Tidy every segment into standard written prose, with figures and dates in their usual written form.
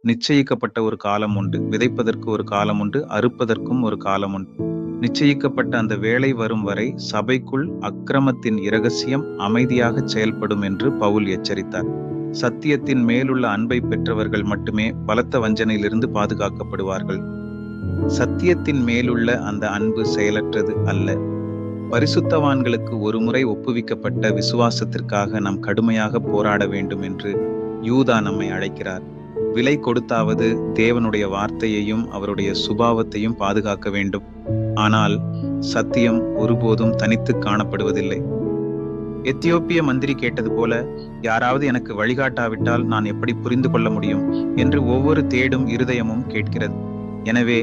நிச்சயிக்கப்பட்ட ஒரு காலம் உண்டு. விதைப்பதற்கு ஒரு காலம் உண்டு, அறுப்பதற்கும் ஒரு காலம் உண்டு. நிச்சயிக்கப்பட்ட அந்த வேளை வரும் வரை சபைக்குள் அக்கிரமத்தின் இரகசியம் அமைதியாக செயல்படும் என்று பவுல் எச்சரித்தார். சத்தியத்தின் மேலுள்ள அன்பை பெற்றவர்கள் மட்டுமே பலத்த வஞ்சனையிலிருந்து பாதுகாக்கப்படுவார்கள். சத்தியத்தின் மேலுள்ள அந்த அன்பு செயலற்றது அல்ல. பரிசுத்தவான்களுக்கு ஒருமுறை ஒப்புவிக்கப்பட்ட விசுவாசத்திற்காக நாம் கடுமையாக போராட வேண்டும் என்று யூதா நம்மை அழைக்கிறார். விலை கொடுத்தாவது தேவனுடைய வார்த்தையையும் அவருடைய சுபாவத்தையும் பாதுகாக்க வேண்டும். ஆனால் சத்தியம் ஒருபோதும் தனித்து காணப்படுவதில்லை. எத்தியோப்பிய மந்திரி கேட்டது போல, யாராவது எனக்கு வழிகாட்டாவிட்டால் நான் எப்படி புரிந்து கொள்ள முடியும் என்று ஒவ்வொரு தேடும் இருதயமும் கேட்கிறது. எனவே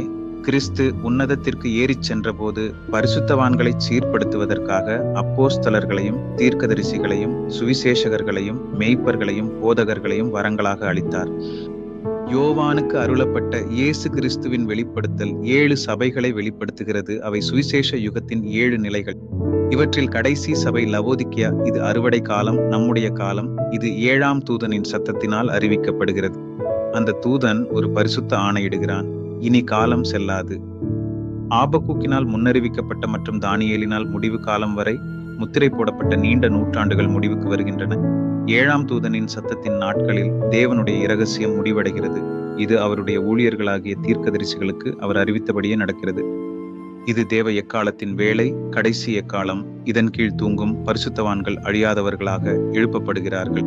கிறிஸ்து உன்னதத்திற்கு ஏறிச் சென்ற போது பரிசுத்தவான்களை சீர்படுத்துவதற்காக அப்போஸ்தலர்களையும் தீர்க்கதரிசிகளையும் சுவிசேஷகர்களையும் மெய்ப்பர்களையும் போதகர்களையும் வரங்களாக அளித்தார். யோவானுக்கு அருளப்பட்ட இயேசு கிறிஸ்துவின் வெளிப்படுத்தல் 7 சபைகளை வெளிப்படுத்துகிறது. அவை சுவிசேஷ யுகத்தின் 7 நிலைகள். இவற்றில் கடைசி சபை லவோதிக்கியா. இது அறுவடை காலம், நம்முடைய காலம். இது 7ஆம் தூதனின் சத்தத்தினால் அறிவிக்கப்படுகிறது. அந்த தூதன் ஒரு பரிசுத்த ஆணையிடுகிறான், இனி காலம் செல்லாது. ஆபக்கூக்கினால் முன்னறிவிக்கப்பட்ட மற்றும் தானியேலினால் முடிவு காலம் வரை முத்திரை போடப்பட்ட நீண்ட நூற்றாண்டுகள் முடிவுக்கு வருகின்றன. 7ஆம் தூதனின் சத்தத்தின் நாட்களில் தேவனுடைய இரகசியம் முடிவடைகிறது. இது அவருடைய ஊழியர்களாகிய தீர்க்கதரிசிகளுக்கு அவர் அறிவித்தபடியே நடக்கிறது. இது தேவ எக்காலத்தின் வேளை, கடைசி எக்காலம். இதன் கீழ் தூங்கும் பரிசுத்தவான்கள் அழியாதவர்களாக எழுப்பப்படுகிறார்கள்.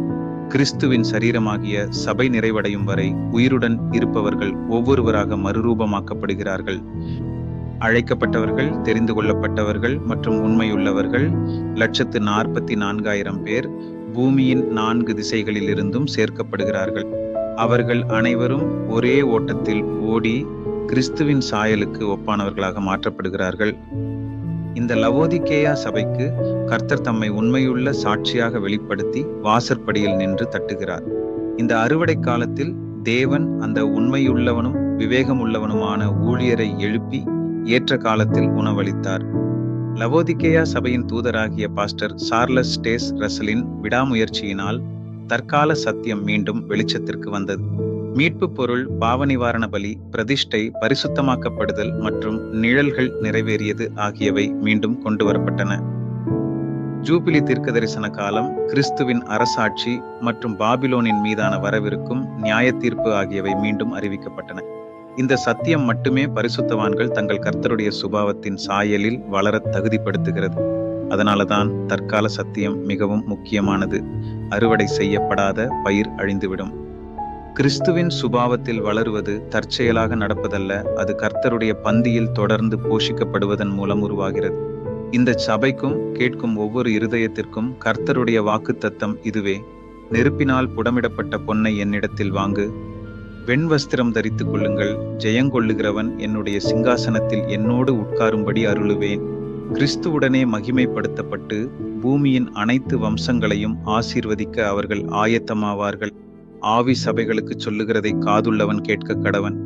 கிறிஸ்துவின் சரீரமாகிய சபை நிறைவடையும் வரை உயிருடன் இருப்பவர்கள் ஒவ்வொருவராக மறுரூபமாக்கப்படுகிறார்கள். அழைக்கப்பட்டவர்கள், தெரிந்து கொள்ளப்பட்டவர்கள் மற்றும் உண்மையுள்ளவர்கள் 144,000 பேர் பூமியின் 4 திசைகளில் இருந்தும் சேர்க்கப்படுகிறார்கள். அவர்கள் அனைவரும் ஒரே ஓட்டத்தில் ஓடி கிறிஸ்துவின் சாயலுக்கு ஒப்பானவர்களாக மாற்றப்படுகிறார்கள். இந்த லவோதிக்கேயா சபைக்கு கர்த்தர் தம்மை உண்மையுள்ள சாட்சியாக வெளிப்படுத்தி வாசற்படியில் நின்று தட்டுகிறார். இந்த அறுவடை காலத்தில் தேவன் அந்த உண்மையுள்ளவனும் விவேகமுள்ளவனுமான ஊழியரை எழுப்பி ஏற்ற காலத்தில் உணவளித்தார். லவோதிக்கேயா சபையின் தூதராகிய பாஸ்டர் சார்லஸ் டேஸ் ரசலின் விடாமுயற்சியினால் தற்கால சத்தியம் மீண்டும் வெளிச்சத்திற்கு வந்தது. மீட்பு பொருள், பாவ நிவாரண பலி, பிரதிஷ்டை, பரிசுத்தமாக்கப்படுதல் மற்றும் நிழல்கள் நிறைவேறியது ஆகியவை மீண்டும் கொண்டு வரப்பட்டன. ஜூபிலி தீர்க்க தரிசன காலம், கிறிஸ்துவின் அரசாட்சி மற்றும் பாபிலோனின் மீதான வரவிருக்கும் நியாய தீர்ப்பு ஆகியவை மீண்டும் அறிவிக்கப்பட்டன. இந்த சத்தியம் மட்டுமே பரிசுத்தவான்கள் தங்கள் கர்த்தருடைய சுபாவத்தின் சாயலில் வளர தகுதிப்படுத்துகிறது. அதனாலதான் தற்கால சத்தியம் மிகவும் முக்கியமானது. அறுவடை செய்யப்படாத பயிர் அழிந்துவிடும். கிறிஸ்துவின் சுபாவத்தில் வளருவது தற்செயலாக நடப்பதல்ல. அது கர்த்தருடைய பந்தியில் தொடர்ந்து போஷிக்கப்படுவதன் மூலம் உருவாகிறது. இந்த சபைக்கும் கேட்கும் ஒவ்வொரு இருதயத்திற்கும் கர்த்தருடைய வாக்குத்தத்தம் இதுவே: நெருப்பினால் புடமிடப்பட்ட பொன்னை என்னிடத்தில் வாங்கு, வெண்வஸ்திரம் தரித்துக் கொள்ளுங்கள், ஜெயங்கொள்ளுகிறவன் என்னுடைய சிங்காசனத்தில் என்னோடு உட்காரும்படி அருளுவேன். கிறிஸ்துவுடனே மகிமைப்படுத்தப்பட்டு பூமியின் அனைத்து வம்சங்களையும் ஆசீர்வதிக்க அவர்கள் ஆயத்தமாவார்கள். ஆவி சபைகளுக்கு சொல்லுகிறதை காதுள்ளவன் கேட்க கடவன்.